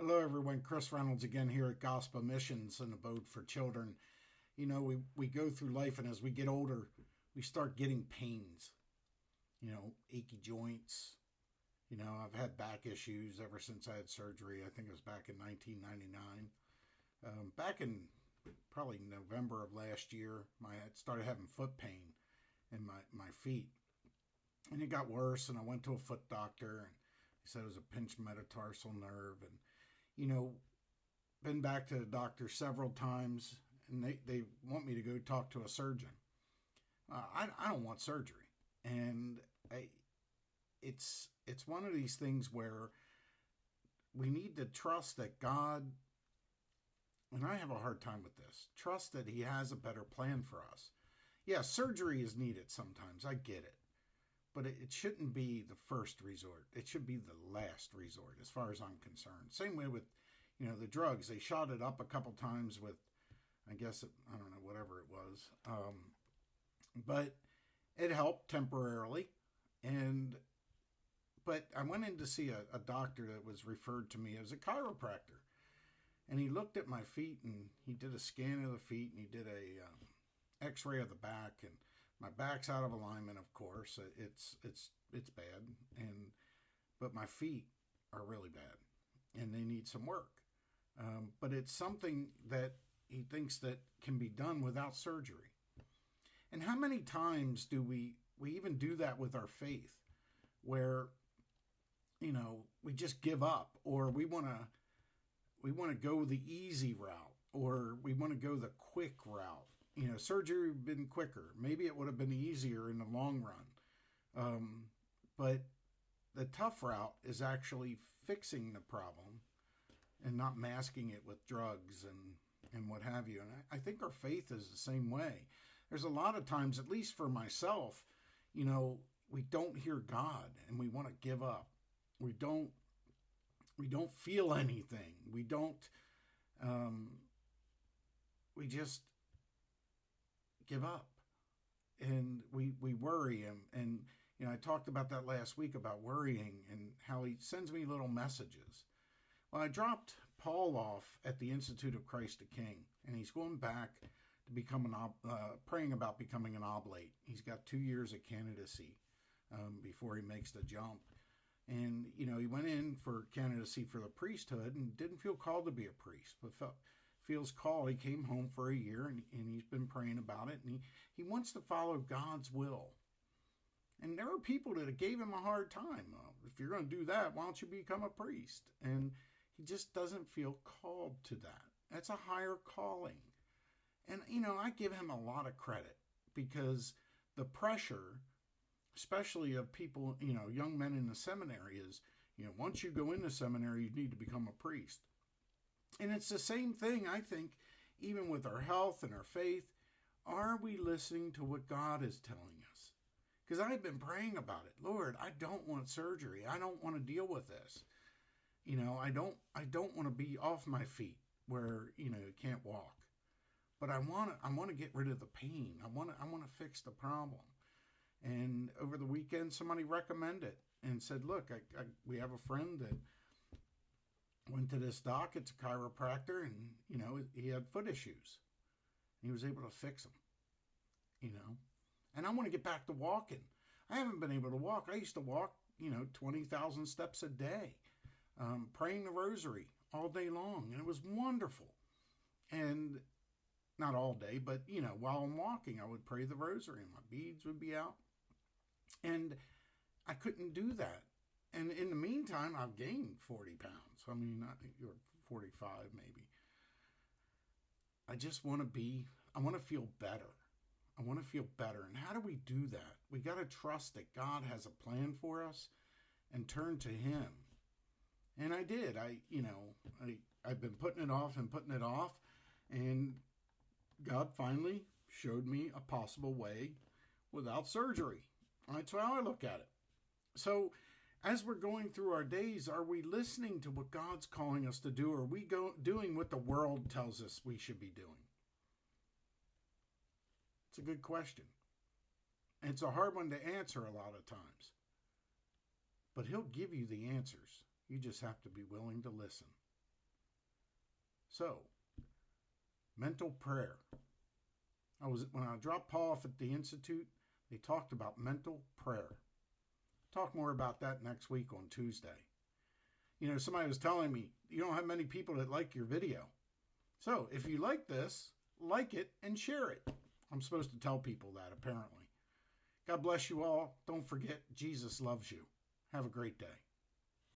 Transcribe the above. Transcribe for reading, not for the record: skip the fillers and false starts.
Hello, everyone. Chris Reynolds again here at Gospa Missions and Abode for Children. We go through life, and as we get older, we start getting pains, achy joints. I've had back issues ever since I had surgery. I think it was back in 1999. Back in probably November of last year, I started having foot pain in my feet. And it got worse, and I went to a foot doctor, and he said it was a pinched metatarsal nerve. And been back to the doctor several times, and they want me to go talk to a surgeon. I don't want surgery, and it's one of these things where we need to trust that God, and I have a hard time with this, trust that He has a better plan for us. Yeah, surgery is needed sometimes, I get it, but it shouldn't be the first resort. It should be the last resort, as far as I'm concerned. Same way with, the drugs. They shot it up a couple times with, I don't know, whatever it was. But it helped temporarily. But I went in to see a doctor that was referred to me as a chiropractor. And he looked at my feet, and he did a scan of the feet, and he did a x-ray of the back, and my back's out of alignment, of course. It's bad, but my feet are really bad, and they need some work. But it's something that he thinks that can be done without surgery. And how many times do we even do that with our faith, where we just give up, or we want to go the easy route, or we want to go the quick route. Surgery would have been quicker. Maybe it would have been easier in the long run. But the tough route is actually fixing the problem and not masking it with drugs and what have you. And I think our faith is the same way. There's a lot of times, at least for myself, we don't hear God and we want to give up. We don't feel anything. We just give up, and we worry. And I talked about that last week, about worrying and how he sends me little messages. Well, I dropped Paul off at the Institute of Christ the King, and he's going back to become praying about becoming an oblate. He's got 2 years of candidacy before he makes the jump. And, he went in for candidacy for the priesthood and didn't feel called to be a priest, but feels called. He came home for a year, and he's been praying about it, and he wants to follow God's will. And there are people that gave him a hard time. If you're going to do that, why don't you become a priest? And he just doesn't feel called to that. That's a higher calling. And, I give him a lot of credit, because the pressure, especially of people, young men in the seminary, is, once you go into seminary, you need to become a priest. And it's the same thing, I think, even with our health and our faith. Are we listening to what God is telling us? Because I've been praying about it. Lord, I don't want surgery. I don't want to deal with this. I don't want to be off my feet where, you can't walk. But I want to get rid of the pain. I want to fix the problem. And over the weekend, somebody recommended and said, look, we have a friend that went to this doc. It's a chiropractor, and, he had foot issues. He was able to fix them, And I want to get back to walking. I haven't been able to walk. I used to walk, 20,000 steps a day, praying the rosary all day long. And it was wonderful. And not all day, but, while I'm walking, I would pray the rosary and my beads would be out. And I couldn't do that. And in the meantime, I've gained 40 pounds. I mean, you're 45 maybe. I just want to feel better. I want to feel better. And how do we do that? We got to trust that God has a plan for us and turn to Him. And I did. I've been putting it off and putting it off. And God finally showed me a possible way without surgery. That's how I look at it. So as we're going through our days, are we listening to what God's calling us to do? Or are we doing what the world tells us we should be doing? It's a good question. And it's a hard one to answer a lot of times. But He'll give you the answers. You just have to be willing to listen. So, mental prayer. When I dropped Paul off at the Institute, they talked about mental prayer. Talk more about that next week on Tuesday. You know, somebody was telling me, you don't have many people that like your video. So, if you like this, like it and share it. I'm supposed to tell people that, apparently. God bless you all. Don't forget, Jesus loves you. Have a great day.